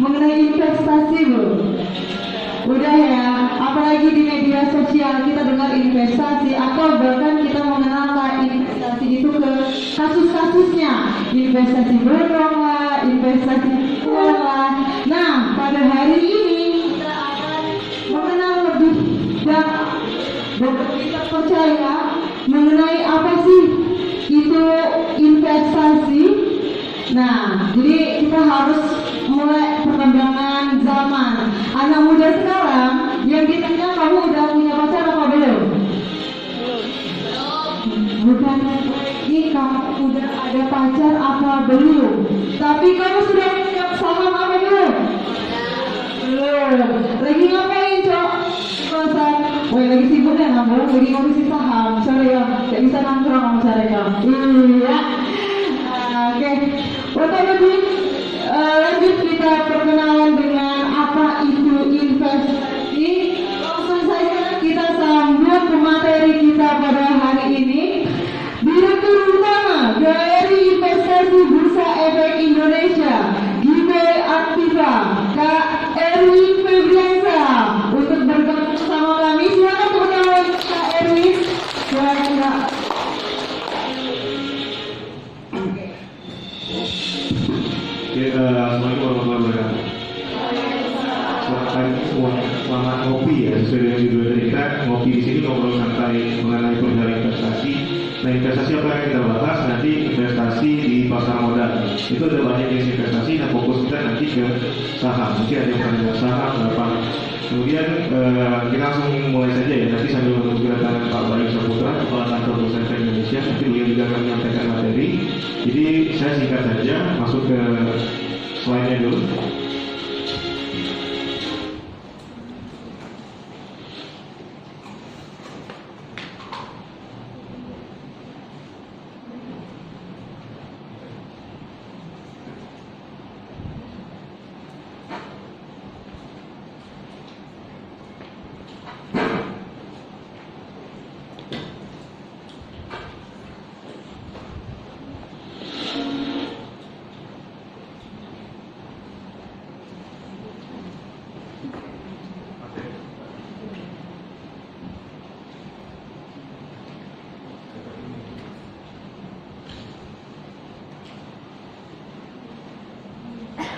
mengenai investasi, Bu? Udah ya, apalagi di media sosial kita dengar investasi atau bahkan kita mengenalkan investasi itu ke kasus-kasusnya, investasi bodong lah, investasi uang lah. Nah, pada hari ini kita akan mengenal lebih dan kita percaya mengenai apa sih itu investasi. Nah, jadi kita harus mulai perkembangan zaman. Anak muda sekarang yang ditanya, kamu udah punya pacar apa belum? Bukan lagi kamu udah ada pacar apa belum, tapi kamu sudah punya saham apa belum? Belum. Lagi ngapain, Cok? Kosan. Woi, lagi sibuk ya nambah, lagi ngurusin saham. Sorry ya, gak bisa nongkrong sama saya. Iya. Oke. Untuk lebih lanjut kita perkenalan dengan apa itu investasi. Langsung saja kita sambut pemateri kita pada hari ini, Direktur Utama dari Investasi Bursa Efek Indonesia, Gibel Aktiva, Kak Erwin Febriansa, untuk bergabung bersama kami. Silakan teman-teman Kak Erwin. Silakan Kak. Assalamualaikum warahmatullahi wabarakatuh. Selamat ngopi ya, sesuai dengan judul dari kita. Ngopi di sini ngobrol santai mengenai perihal investasi. Nah, investasi apa yang kita bahas nanti, investasi di pasar modal. Itu ada banyak jenis investasi. Nah, fokus kita nanti ke saham. Mungkin ada yang pernah dengar saham berapa. Kemudian kita langsung mulai saja ya. Nanti sambil menunggu kedatangan Pak Bayu Saputra, Kepala Kantor Bursa Efek Indonesia. Nanti beliau juga akan menyampaikan materi. Jadi saya singkat saja masuk ke slide-nya dulu.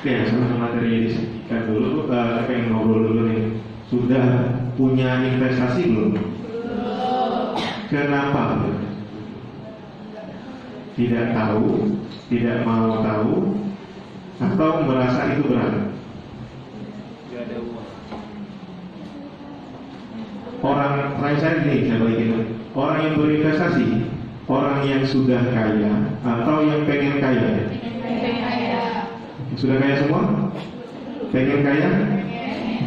Oke, sebelum materi disampaikan dulu, apa yang ngobrol dulu nih? Sudah punya investasi belum? Kenapa? Tidak tahu, tidak mau tahu, atau merasa itu berat? Tidak ada uang. Orang, terakhir saya gini, saya balikin. Orang yang berinvestasi, orang yang sudah kaya, atau yang pengen kaya? Sudah kaya semua? Pengen kaya?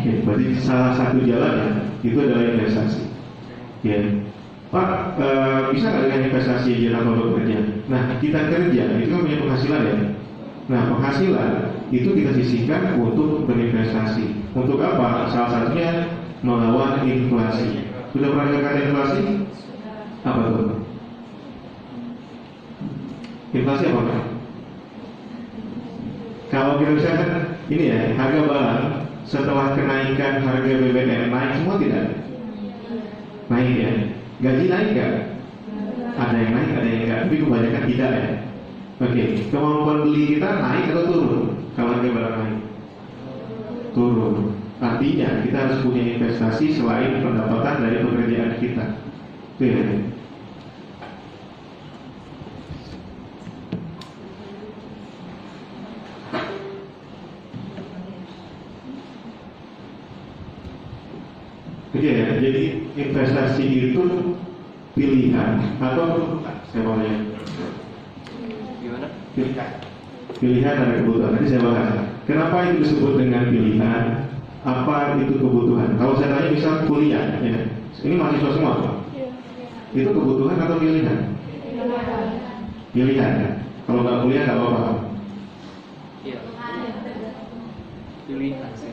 Oke, berarti salah satu jalan ya, itu adalah investasi. Ya, Pak, bisa nggak dengan investasi aja tanpa bekerja? Nah, kita kerja itu kan punya penghasilan ya. Nah, penghasilan itu kita sisihkan untuk berinvestasi. Untuk apa? Salah satunya melawan inflasi. Sudah pernah dengar kata inflasi? Apa tuh? Inflasi apa Pak? Kalau kita misalkan ini ya, harga barang setelah kenaikan harga BBM naik semua tidak? Naik ya. Gaji naik nggak? Ada yang naik, ada yang enggak, tapi kebanyakan tidak ya. Oke, kemampuan beli kita naik atau turun? Kalau harga barang naik? Turun. Artinya kita harus punya investasi selain pendapatan dari pekerjaan kita. Itu ya. Oke ya, jadi investasi itu pilihan atau saya mau lihat. Gimana? Pilihan ada kebutuhan. Nanti saya bahas. Kenapa itu disebut dengan pilihan? Apa itu kebutuhan? Kalau saya tanya misal kuliah, ya. Ini mahasiswa semua, Pak. Itu kebutuhan atau pilihan? Pilihan. Ya? Kalau nggak kuliah nggak apa-apa. Iya. Pilihan sih.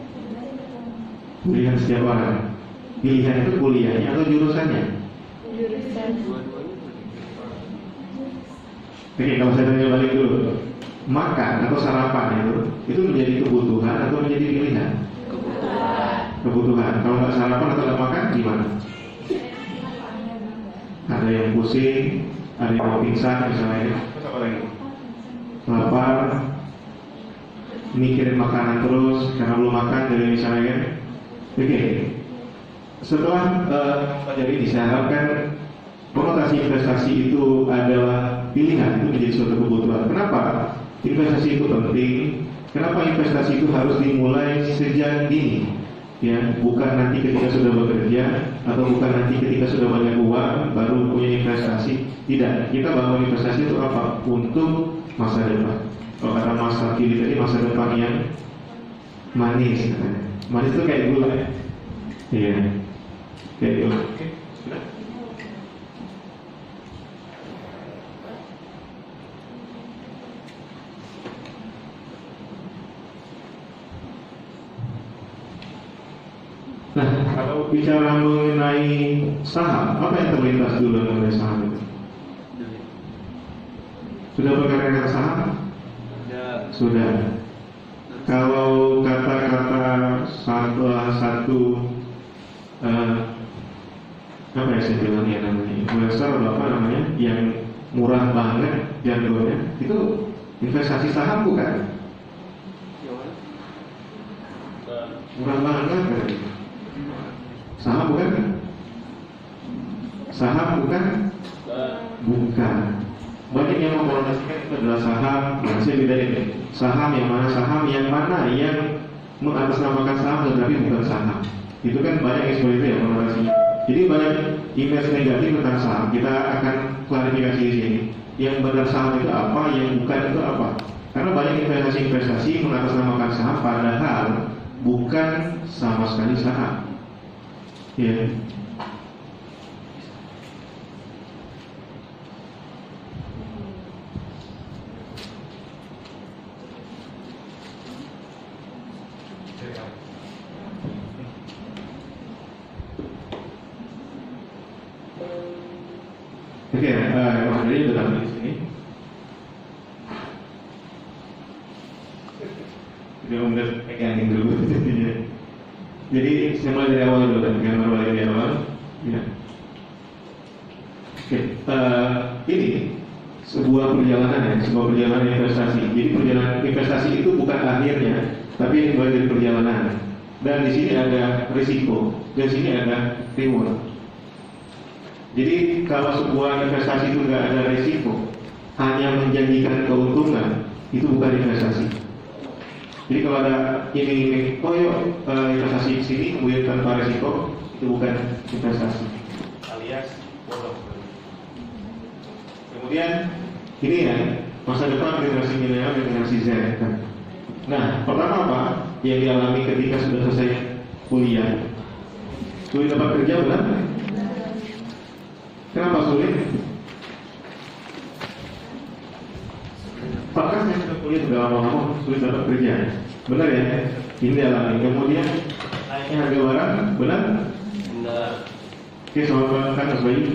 Pilihan setiap orang. Pilihan itu kuliahnya atau jurusannya? Jurusan. Oke, kalau saya tanya balik dulu. makan atau sarapan itu menjadi kebutuhan atau menjadi pilihan? Kebutuhan. Kalau nggak sarapan atau nggak makan gimana? Ada yang pusing, ada yang mau pingsan misalnya. Terus apa lagi? Lapar, mikirin makanan terus karena belum makan dari misalnya kan. Oke. Setelah pelajari ini saya harapkan konotasi investasi itu adalah pilihan, itu menjadi suatu kebutuhan. Kenapa investasi itu penting? Kenapa investasi itu harus dimulai sejak dini? Ya, bukan nanti ketika sudah bekerja atau bukan nanti ketika sudah banyak uang baru punya investasi. Tidak, kita bangun investasi itu apa? Untuk masa depan. Kalau kata Mas Fakili tadi, masa depan yang manis katanya. Manis itu kayak gula ya? Iya, kayak gula. Oke, sudah. Nah, kalau bicara mengenai saham, apa yang terlintas dulu mengenai saham itu? Sudah berkaitan saham? Sudah. Kalau kata-kata satu apa ya saya bilangnya namanya, investor atau apa namanya, yang murah banget jadwalnya, itu investasi saham bukan? Murah banget kan? Saham bukan? Saham bukan? Bukan. Banyak yang mengkonotasikan itu adalah saham. Nah, saya bedain. Saham yang mana yang mengatasnamakan saham tetapi bukan saham. Itu kan banyak yang seperti itu ya konotasinya. Jadi banyak image negatif tentang saham. Kita akan klarifikasi di sini. Yang benar saham itu apa, yang bukan itu apa. Karena banyak investasi mengatasnamakan saham padahal bukan sama sekali saham. Ya. Oke, jadi benar di sini. Jadi udah pegang dulu. Jadi saya mulai dari awal dulu, gambar mulai dari awal. Ya. Oke, ini sebuah perjalanan investasi. Jadi perjalanan investasi itu bukan akhirnya, tapi mulai dari perjalanan. Dan di sini ada risiko, dan di sini ada reward. Jadi kalau sebuah investasi itu nggak ada risiko, hanya menjanjikan keuntungan, itu bukan investasi. Jadi kalau ada ini, oh yuk investasi di sini kemudian tanpa risiko, itu bukan investasi. Alias bodoh. Kemudian ini ya masa depan generasi milenial dan generasi Z. Nah, pertama apa yang dialami ketika sudah selesai kuliah? Sulit dapat kerja, benar? Kenapa sulit? Apakah saya sudah kuliah sudah lama-lama sulit dapat kerja? Benar ya? Ini dialami. Kemudian naiknya harga barang, benar? Benar. Oke, selamat datang Mas Bayu.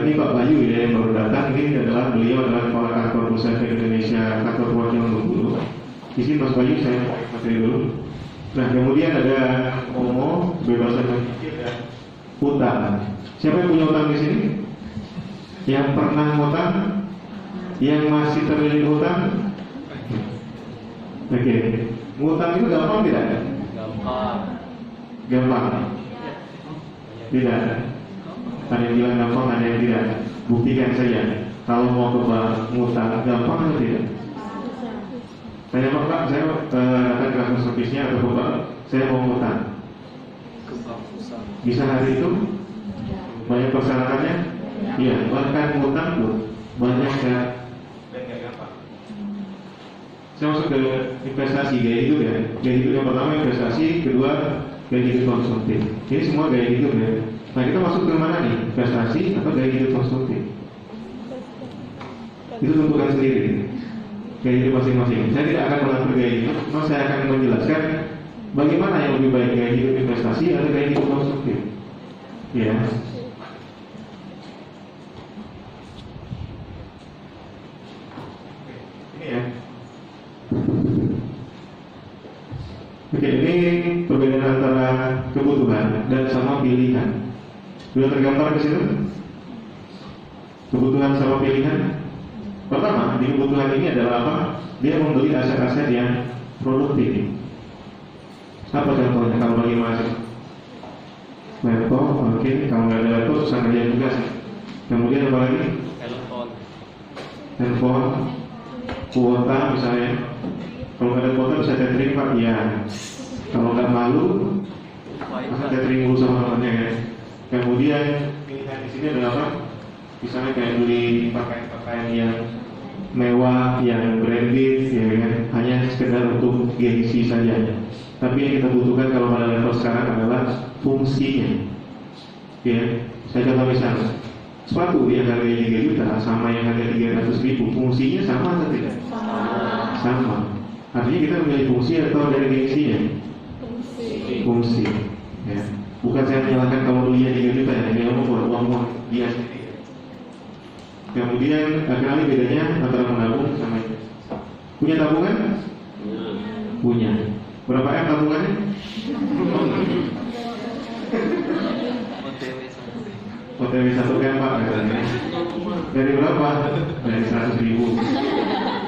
Ini Pak Bayu ya yang baru datang. Ini adalah beliau adalah kepala kantor pusat Indonesia kantor perwakilan Bengkulu. Di sini Mas Bayu saya materi dulu. Nah, kemudian ada Momo, kebebasan berpikir dan utang. Siapa yang punya utang di sini? Yang pernah utang? Yang masih terlilit utang? Oke. Utang itu gampang tidak? Gampang. Tidak. Ada yang bilang gampang, ada yang tidak. Buktikan saja. Kalau mau ke bank ngutang, gampang atau tidak? Tanya Pak, saya datang ke customer service-nya atau Bapak, saya mau ngutang. Bisa hari itu? Banyak persyaratannya? Iya, bahkan ngutang pun banyak dan nggak gampang. Saya masuk ke investasi gaya hidup ya. Gaya hidup yang pertama investasi, kedua gaya hidup konsumtif. Ini semua gaya hidup ya. Nah, kita masuk ke mana nih? Investasi atau gaya hidup konsumtif? Itu tentukan sendiri. Gaya hidup masing-masing. Saya tidak akan mengatur gaya hidup, cuma saya akan menjelaskan bagaimana yang lebih baik, gaya hidup investasi atau gaya hidup konsumtif. Ya. Oke, ini perbedaan antara kebutuhan dan sama pilihan. Sudah tergambar ke situ? Kebutuhan sama pilihan. Pertama, di kebutuhan ini adalah apa? Dia membeli aset-aset yang produktif. Apa contohnya kalau bagi mahasiswa? Laptop, oke. Kalau nggak ada laptop, susah kerja juga sih. Kemudian apa lagi? Handphone, kuota misalnya. Kalau nggak ada kuota bisa tethering Pak, iya. Kalau nggak malu, masa tethering dulu sama temannya ya. Kemudian pilihan di sini adalah apa? Misalnya kayak beli pakaian-pakaian yang mewah, yang branded, ya kan? Hanya sekedar untuk gengsi saja. Tapi yang kita butuhkan kalau pada level sekarang adalah fungsinya. Ya, saya contoh misalnya, sepatu yang harganya 3 juta sama yang harga 300.000, fungsinya sama atau tidak? Sama. Artinya kita memilih fungsi atau dari gengsinya? Fungsi. Ya. Bukan saya menyalahkan kamu belinya 3 juta ya, ini kamu buat uang dia sendiri. Kemudian kenali bedanya antara menabung sama investasi. Punya tabungan? Punya. Berapa M tabungannya? OTW 1 M Pak katanya. Dari berapa? Dari 100.000.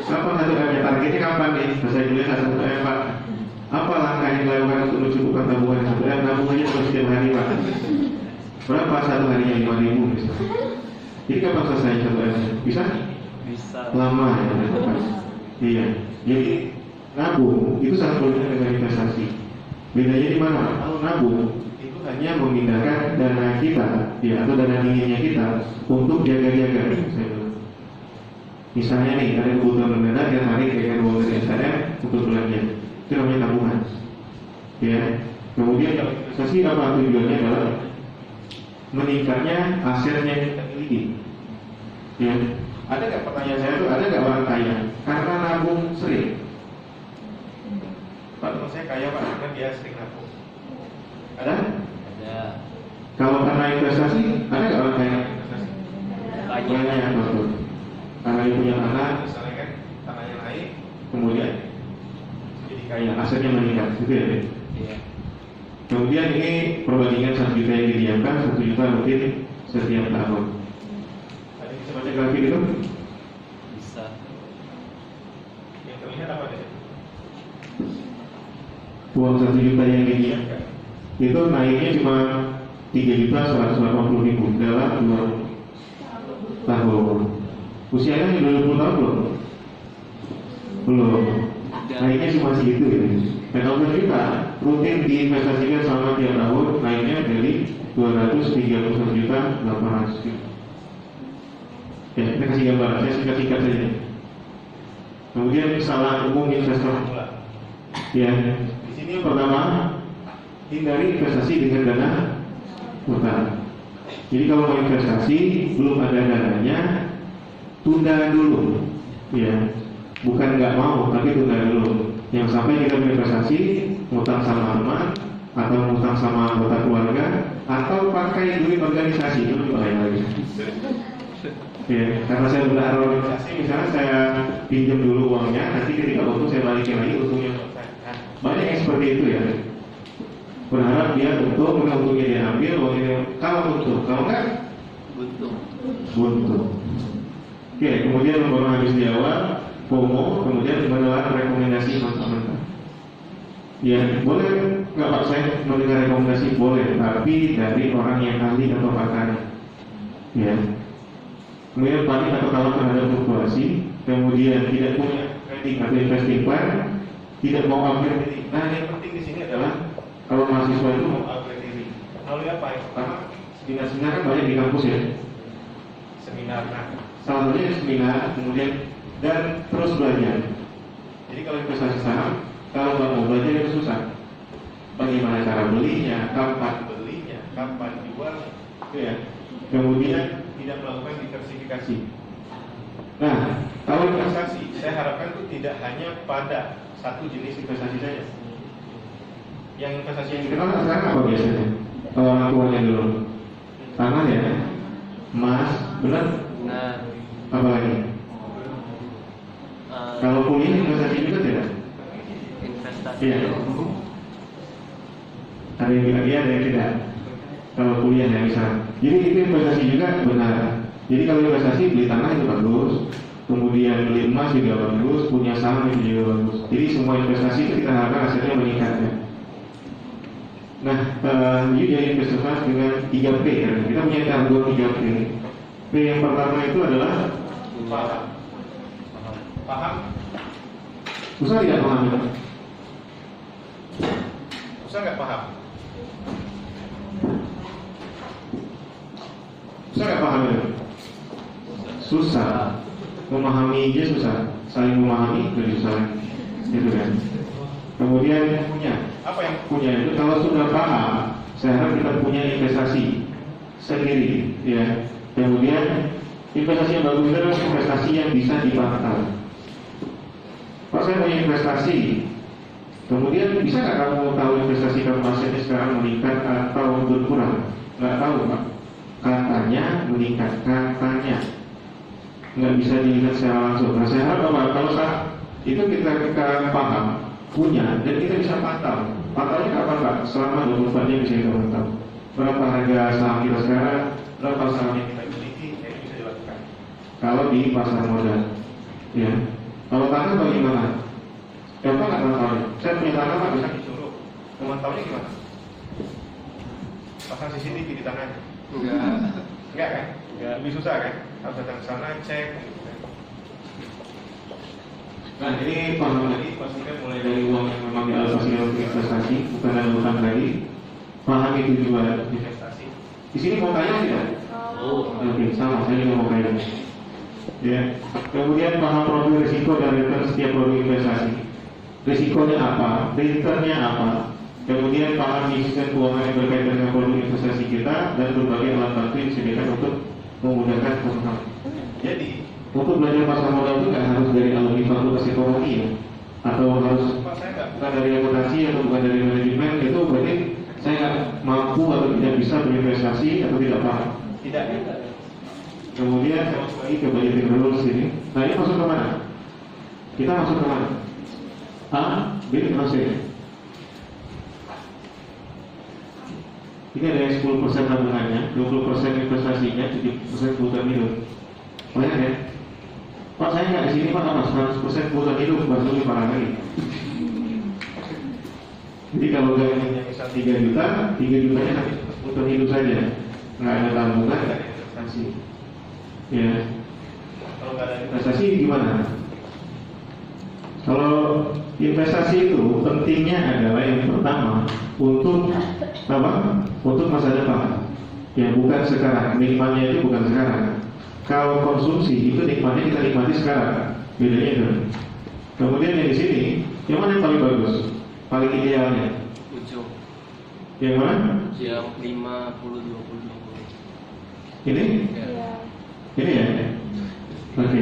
Kapan 1 M? Targetnya kapan nih? Selesai kuliah 1 M Pak. Apa langkah yang dilakukan untuk mencukupkan tabungan 1 M? Tabungannya terus setiap hari Pak. Berapa satu harinya? 5.000 misalnya. Jadi kapan selesai 1 M? Bisa? Bisa. Lama ya teman-teman. Iya. Jadi nabung itu sangat berbeda dengan investasi. Bedanya di mana? Kalau nabung itu hanya memindahkan dana kita, ya, atau dana dinginnya kita untuk jaga-jaga. Misalnya nih ada kebutuhan mendadak yang tarik dengan uang dari STM untuk belanja, itu namanya tabungan. Ya. Kemudian investasi apa tujuannya adalah meningkatnya asetnya yang kita miliki. Ya. Ada nggak pertanyaan saya tuh, ada nggak orang kaya karena nabung sering? Pak teman saya kaya Pak, karena dia sering nabung. Ada? Ada. Kalau karena investasi, ada nggak orang kaya investasi? Banyak betul. Karena dia punya tanah, misalnya kan tanahnya naik, kemudian jadi kaya, asetnya meningkat, gitu ya? Iya. Kemudian ini perbandingan 1 juta yang didiamkan, 1 juta rutin setiap tahun. Tadi bisa baca grafik itu? Bisa. Yang terlihat apa nih? Uang 1 juta yang didiamkan itu naiknya cuma 3.180.000 dalam 2 tahun. Usianya 20 tahun belum? Belum. Naiknya cuma segitu ya. Dan kalau kita rutin diinvestasikan selama tiap tahun, naiknya dari 231.800.000. Ya, kita kasih gambar, saya singkat-singkat saja. Kemudian kesalahan umum investor pemula. Ya, di sini yang pertama, hindari investasi dengan dana utang. Jadi kalau mau investasi belum ada dananya, tunda dulu. Ya, bukan nggak mau, tapi tunda dulu. Yang sampai kita berinvestasi, ngutang sama teman, atau ngutang sama anggota keluarga, atau pakai duit organisasi, itu lebih bahaya lagi. Ya, karena saya udah organisasi, misalnya saya pinjam dulu uangnya, nanti ketika untung saya balikin lagi untungnya. Banyak yang seperti itu ya. Berharap dia untung, kemudian untungnya dia ambil, uangnya kalau untung, kalau enggak buntu. Oke, kemudian baru habis di awal FOMO, kemudian mendengar rekomendasi mentah-mentah. Ya, boleh nggak Pak saya mendengar rekomendasi? Boleh, tapi dari orang yang ahli atau pakar. Ya. Kemudian panik atau takut terhadap fluktuasi, kemudian tidak punya trading atau investing plan, tidak mau upgrade diri. Nah, yang penting di sini adalah kalau mahasiswa itu mau upgrade diri. Melalui apa? Yang pertama, seminar kan banyak di kampus ya. Seminar, nah, salah satunya seminar, kemudian dan terus belajar. Jadi kalau investasi saham, kalau nggak mau belajar itu susah. Bagaimana cara belinya, kapan belinya, kapan jual, itu ya. Kemudian tidak melakukan diversifikasi. Nah, kalau investasi, saya harapkan itu tidak hanya pada satu jenis investasi saja. Yang investasi yang dikenal sekarang apa biasanya? Kalau orang tuanya dulu, tanah ya, emas, benar? Nah, Apa lagi? Kalau kuliah investasi juga tidak? investasi. Iya. Ada yang bilang iya, ada yang tidak. Kalau kuliah ya bisa. Jadi itu investasi juga benar. Jadi kalau investasi beli tanah itu bagus, kemudian beli emas juga bagus, punya saham itu juga bagus. Jadi semua investasi itu kita harapkan hasilnya meningkat ya. Nah, you jadi investasi dengan 3P kan? Kita punya target 3P. P yang pertama itu adalah paham. Paham? Susah tidak paham itu? Susah nggak paham? Susah nggak paham itu? Susah. Memahami aja susah. Saling memahami lebih susah. Itu kan. Kemudian punya. Apa yang punya itu? Kalau sudah paham, saya harap kita punya investasi sendiri, ya. Kemudian investasi yang bagus itu adalah investasi yang bisa dipantau. Kalau saya punya investasi, kemudian bisa nggak kamu tahu investasi kamu asetnya sekarang meningkat atau berkurang? Nggak tahu, Pak. Katanya meningkat, katanya nggak bisa dilihat secara langsung. Nah, saya harap apa? Kalau saat itu kita paham, punya, dan kita bisa pantau. Pantaunya kapan, Pak? Selama 24 jam bisa kita pantau. Berapa harga saham kita sekarang, berapa saham yang kita miliki, itu bisa dilakukan. Kalau di pasar modal, ya. Kalau tanah bagaimana? Gampang nggak pantaunya? Saya punya tanah, Pak, bisa disuruh. Memantaunya gimana? Pasang CCTV di tanahnya? Enggak kan? Lebih susah kan? Harus datang ke sana, cek. Nah, ini paham lagi, pastikan mulai dari uang yang memang dialokasikan untuk investasi, bukan ada utang lagi. Pahami tujuan investasi. Di sini mau kaya tidak? Oke, sama, saya juga mau kaya. Ya. Kemudian paham profil risiko dan return setiap produk investasi. Risikonya apa? Returnnya apa? Kemudian paham sistem keuangan yang berkaitan dengan produk investasi kita dan berbagai alat bantu yang disediakan untuk memudahkan pengetahuan. Jadi, untuk belajar pasar modal itu nggak harus dari alumni fakultas ekonomi ya, atau harus bukan dari akuntansi atau bukan dari manajemen. Itu berarti saya nggak mampu atau tidak bisa berinvestasi atau tidak paham. Tidak. Kemudian saya masuk lagi ke budgeting rules ini. Nah, ini masuk ke mana? Kita masuk ke mana? A, B, atau C? Ini ada yang 10% tabungannya, 20% investasinya, 70% kebutuhan hidup. Banyak ya? Pak, saya nggak di sini, Pak, apa 100% kebutuhan hidup, baru lebih parah lagi. Jadi kalau gajinya misal 3 juta, 3 jutanya habis kebutuhan hidup saja, nggak ada tabungan, nggak ada investasi. Ya, kalau nggak ada investasi gimana? Kalau investasi itu pentingnya adalah yang pertama untuk apa? Untuk masa depan. Ya, bukan sekarang. Nikmatnya itu bukan sekarang. Kalau konsumsi itu nikmatnya kita nikmati sekarang. Bedanya itu. Kemudian yang di sini, yang mana yang paling bagus? Paling idealnya? Ujung. Yang mana? Yang 50-20-20. Ini? Ya. Ini ya? Oke.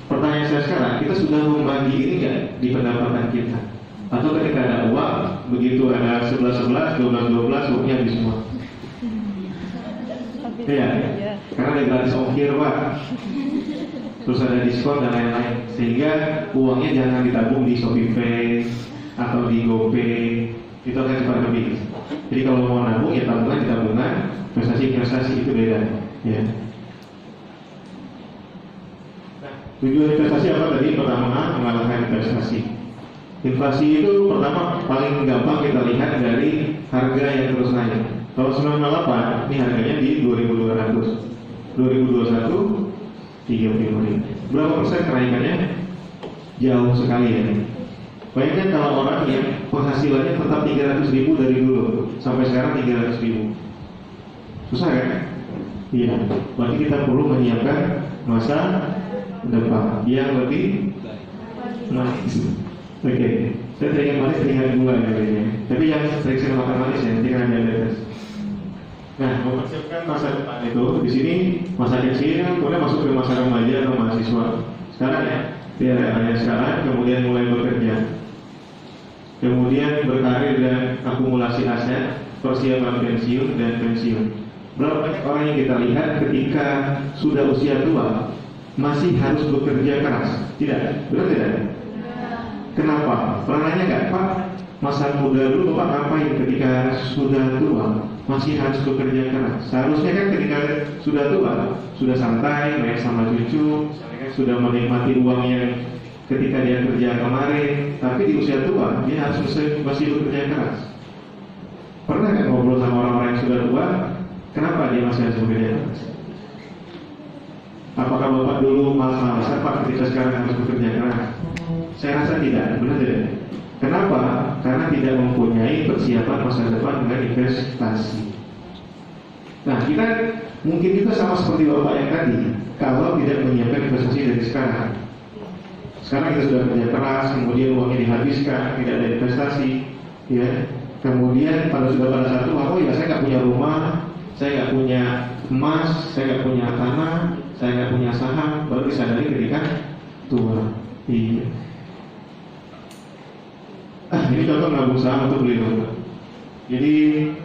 Pertanyaan saya sekarang, kita sudah membagi ini nggak di pendapatan kita? Atau ketika ada uang, begitu ada 11-11, 12-12, uangnya habis semua? Iya, karena ada gratis ongkir, Pak. Terus ada diskon dan lain-lain. Sehingga uangnya jangan ditabung di ShopeePay atau di GoPay. Itu akan cepat habis. Jadi kalau mau nabung, ya tabungan di tabungan, investasi itu beda. Ya. Tujuan investasi apa tadi? Pertama, mengalahkan investasi. Inflasi itu pertama paling gampang kita lihat dari harga yang terus naik. Kalau 98, ini harganya di 2.200. 2021, 35.000. Berapa persen kenaikannya? Jauh sekali ya. Bayangkan kalau orang yang penghasilannya tetap 300.000 dari dulu sampai sekarang 300.000. Susah kan? Iya. Berarti kita perlu menyiapkan masa depan yang lebih manis. Oke, saya teringat manis, teringat gula ya. Tapi yang sering makan manis ya, nanti kan ada diabetes. Nah, mempersiapkan masa depan itu di sini masa kecil, kemudian masuk ke masa remaja atau mahasiswa. Sekarang ya, hanya sekarang, kemudian mulai bekerja, kemudian berkarir dan akumulasi aset, persiapan pensiun dan pensiun. Berapa banyak orang yang kita lihat ketika sudah usia tua masih harus bekerja keras? Tidak, benar tidak? Kenapa? Pernah nanya nggak, Pak? masa muda dulu Bapak ngapain ketika sudah tua? Masih harus bekerja keras. Seharusnya kan ketika sudah tua, sudah santai, main sama cucu, sudah menikmati uang yang ketika dia kerja kemarin. Tapi di usia tua, dia harus masih bekerja keras. Pernah nggak ngobrol sama orang-orang yang sudah tua? Kenapa dia masih harus bekerja keras? Apakah Bapak dulu malas-malasan Pak ketika sekarang harus bekerja keras? Saya rasa tidak, benar tidak? Kenapa? Karena tidak mempunyai persiapan masa depan dengan investasi. Nah, kita mungkin juga sama seperti Bapak yang tadi, kalau tidak menyiapkan investasi dari sekarang. Sekarang kita sudah kerja keras, kemudian uangnya dihabiskan, tidak ada investasi, ya. Kemudian pada satu, oh ya saya nggak punya rumah, saya nggak punya emas, saya nggak punya tanah, saya nggak punya saham, baru disadari ketika tua. Iya. Ini contoh nabung saham untuk beli rumah. Jadi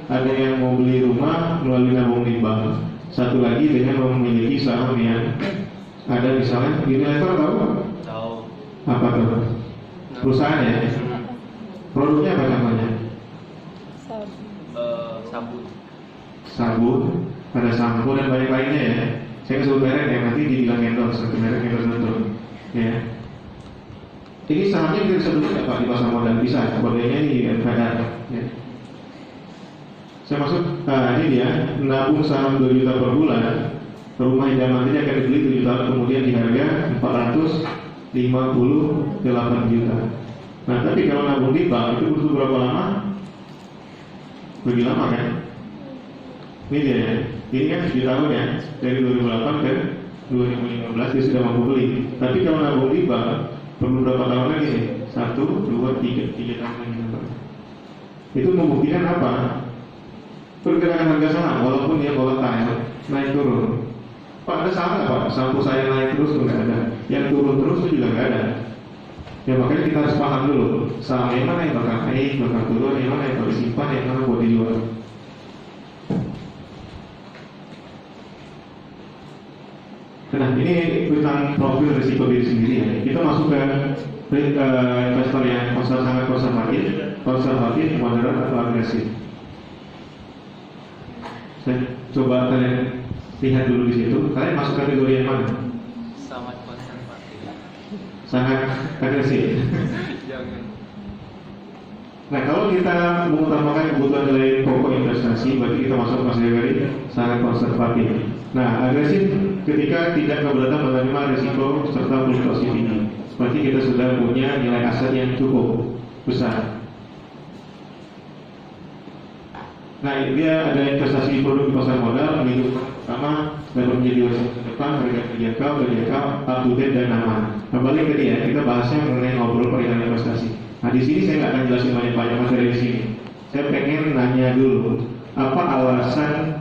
ada yang mau beli rumah melalui nabung di bank. Satu lagi dengan memiliki saham yang ada misalnya Unilever, tahu? Tahu. Apa tuh? Perusahaan ya? Produknya apa namanya? Sabun. Sabun, ada sampo dan banyak lainnya ya. Saya sebut merek yang nanti dibilang endorse, satu merek endorse betul. Ya. Ini sahamnya kita bisa beli nggak Pak di pasar modal? Bisa, kodenya di NPR. Ya. Saya maksud, ini dia nabung saham 2 juta per bulan. Rumah idaman ini akan dibeli 7 tahun kemudian di harga 458 juta. Nah, tapi kalau nabung di bank itu butuh berapa lama? Lebih lama kan? Ini dia ya. Ini kan 7 tahun ya, dari 2008 ke 2015 dia sudah mampu beli. Tapi kalau nabung di bank perlu berapa tahun lagi nih? 1, 2, 3 tahun lagi. Itu membuktikan apa? Pergerakan harga saham walaupun dia volatile, naik turun. Pak, ada saham nggak Pak? Sampo saya naik terus tuh nggak ada. Yang turun terus itu juga nggak ada. Ya makanya kita harus paham dulu saham yang mana yang bakal naik, bakal turun, yang mana yang bakal disimpan, yang mana buat dijual. Nah, ini tentang profil risiko diri sendiri ya. Kita masuk ke investor yang sangat konservatif, moderat atau agresif. Saya coba kalian lihat dulu di situ. Kalian masuk kategori yang mana? Sangat konservatif. Sangat agresif. Jangan. Nah, kalau kita mengutamakan kebutuhan nilai pokok investasi, berarti kita masuk kategori sangat konservatif. Nah, agresif ketika tidak keberatan menerima risiko serta fluktuasi tinggi. Berarti kita sudah punya nilai aset yang cukup besar. Nah, dia ada investasi produk di pasar modal, itu pertama dapat menjadi wajib ke depan, harga terjangkau, up to date dan aman. Kembali ke dia, kita bahasnya mengenai ngobrol perihal investasi. Nah, di sini saya nggak akan jelasin banyak materi di sini. Saya pengen nanya dulu, apa alasan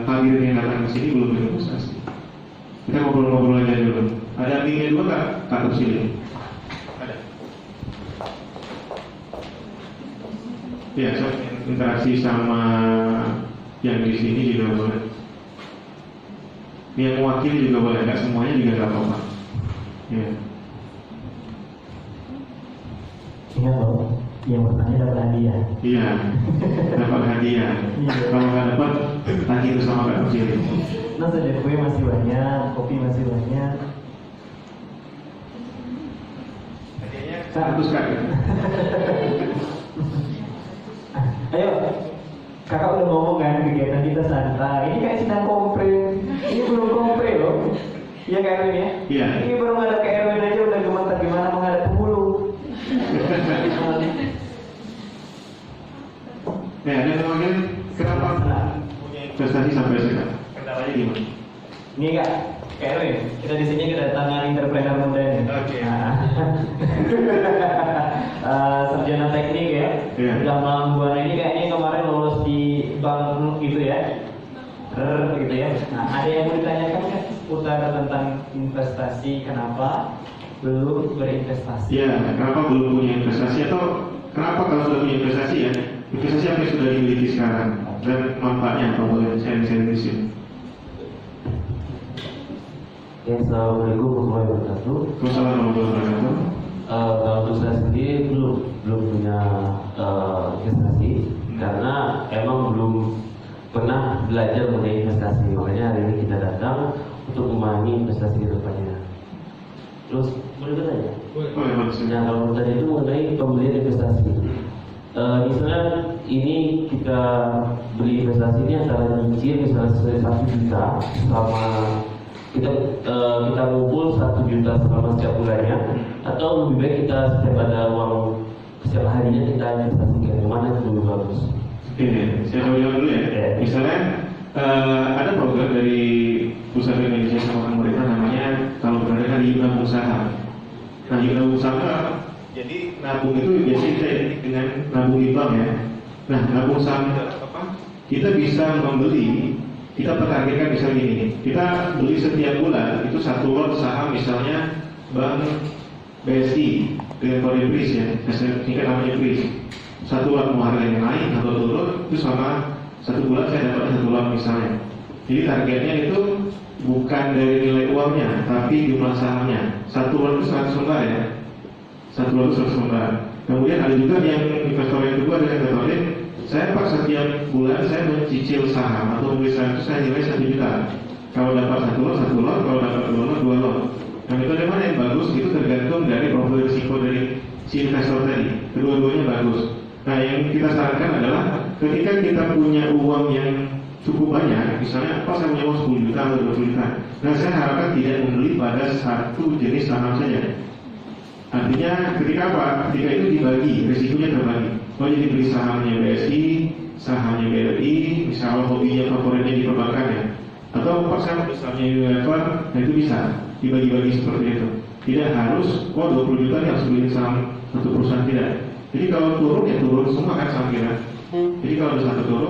hadirnya datang ke sini belum berinvestasi? Kita ngobrol-ngobrol aja dulu. Ada linknya dulu nggak? Kak sini. Ada. Ya, saya interaksi sama yang di sini juga boleh. Yang mewakili juga boleh, nggak semuanya juga nggak apa-apa. Ya. Ingat loh, yang bertanya dapat hadiah. Iya, dapat hadiah. Kalau nggak dapat, tadi itu sama Kak Kecil. Nah, saja kue masih banyak, kopi masih banyak. Hadiahnya 100 Kak. Ayo, kakak udah ngomong kan kegiatan kita santai. Ini kayak sedang kompre. Ini belum kompre loh. Iya Kak Erwin ya? Iya. Ini baru ngadap Kak Erwin aja udah gemetar gimana menghadap pemulu. Ya, ada yang mungkin kenapa punya investasi sampai sekarang? Kendalanya gimana? Ini Kak Erwin, kita di sini kedatangan entrepreneur muda nih. Oke. Sarjana teknik ya. Iya. Udah malam buana ini kayaknya kemarin lulus di bank gitu ya. Gitu ya. Nah, ada yang mau ditanyakan kan seputar tentang investasi, kenapa belum berinvestasi? Ya, kenapa belum punya investasi atau kenapa kalau sudah punya investasi ya? Investasi apa yang sudah dimiliki sekarang dan manfaatnya apa boleh sharing di sini? Ya, assalamualaikum warahmatullahi wabarakatuh. Wassalamualaikum warahmatullahi wabarakatuh. Kalau untuk saya sendiri belum punya belajar mengenai investasi. Makanya hari ini kita datang untuk memahami investasi ke depannya. Terus boleh bertanya? Boleh, Mas. Nah, kalau tadi itu mengenai pembelian investasi. Misalnya ini kita beli investasi ini antara nyicil misalnya 1 juta selama kita ngumpul 1 juta selama setiap bulannya, atau lebih baik kita setiap ada uang setiap harinya kita investasikan, yang mana itu lebih bagus? Oke, saya jawab dulu ya. Misalnya ada program dari Pusat Indonesia sama pemerintah namanya kalau berada di nabung saham. Nah, nabung saham jadi nabung itu biasanya kita identik dengan nabung di bank ya. Nah, nabung saham itu apa? Kita bisa membeli, kita targetkan misalnya gini, kita beli setiap bulan itu 1 lot saham misalnya bank BSI dengan kode BRIS ya, singkat namanya BRIS. 1 lot mau harganya naik atau turun, itu selama 1 bulan saya dapat 1 lot misalnya. Jadi targetnya itu bukan dari nilai uangnya, tapi jumlah sahamnya. 1 lot itu 100 lembar ya. 1 lot itu 100 lembar. Kemudian ada juga yang investor yang kedua dengan metode saya pak setiap bulan saya mencicil saham atau membeli saham itu saya nilai 1 juta. Kalau dapat 1 lot, kalau dapat 2 lot, 2 lot. Nah, metode mana yang bagus itu tergantung dari profil risiko dari si investor tadi. Kedua-duanya bagus. Nah, yang kita sarankan adalah ketika kita punya uang yang cukup banyak, misalnya apa saya punya uang 10 juta atau 20 juta. Nah, saya harapkan tidak membeli pada satu jenis saham saja. Artinya ketika apa? Ketika itu dibagi, risikonya terbagi. Oh, jadi beli sahamnya BSI, sahamnya BRI, misalnya hobinya favoritnya di perbankan ya. Atau pas saya misalnya Unilever, nah itu bisa dibagi-bagi seperti itu. Tidak harus, 20 juta harus beli saham satu perusahaan, tidak. Jadi kalau turun ya turun semua kan saham kita. Jadi kalau ada satu turun